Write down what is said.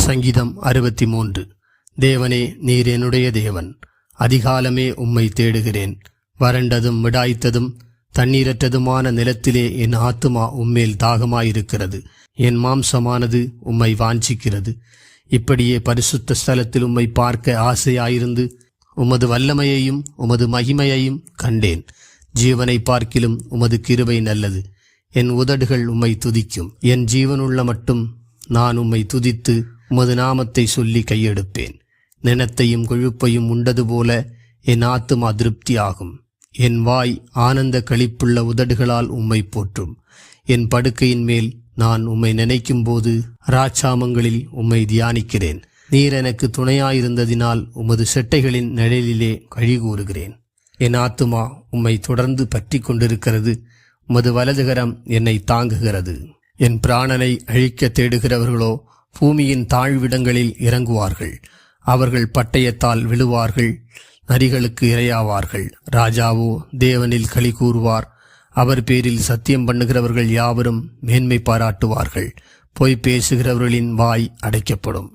சங்கீதம் 63. தேவனே, நீர் என்னுடைய தேவன். அதிகாலமே உம்மை தேடுகிறேன். வறண்டதும் விடாய்த்ததும் தண்ணீரற்றதுமான நிலத்திலே என் ஆத்துமா உம்மேல் தாகமாயிருக்கிறது. என் மாம்சமானது உம்மை வாஞ்சிக்கிறது. இப்படியே பரிசுத்த ஸ்தலத்தில் உம்மை பார்க்க ஆசையாயிருந்து உமது வல்லமையையும் உமது மகிமையையும் கண்டேன். ஜீவனை பார்க்கிலும் உமது கிருபை நல்லது. என் உதடுகள் உம்மை துதிக்கும். என் ஜீவனுள்ள மட்டும் நான் உம்மை துதித்து உமது நாமத்தை சொல்லி கையெடுப்பேன். நினத்தையும் கொழுப்பையும் உண்டது போல என் ஆத்துமா திருப்தியாகும். என் வாய் ஆனந்த களிப்புள்ள உதடுகளால் உம்மை போற்றும். என் படுக்கையின் மேல் நான் உம்மை நினைக்கும் போது ராச்சாமங்களில் உம்மை தியானிக்கிறேன். நீர் எனக்கு துணையாயிருந்ததினால் உமது செட்டைகளின் நிழலிலே கழிகூறுகிறேன். என் ஆத்துமா உம்மை தொடர்ந்து பற்றி கொண்டிருக்கிறது. உமது வலதுகரம் என்னை தாங்குகிறது. என் பிராணனை அழிக்க தேடுகிறவர்களோ பூமியின் தாழ்விடங்களில் இறங்குவார்கள். அவர்கள் பட்டயத்தால் விழுவார்கள், நரிகளுக்கு இரையாவார்கள். ராஜாவோ தேவனில் களி கூறுவார். அவர் பேரில் சத்தியம் பண்ணுகிறவர்கள் யாவரும் மேன்மை பாராட்டுவார்கள். பொய் பேசுகிறவர்களின் வாய் அடைக்கப்படும்.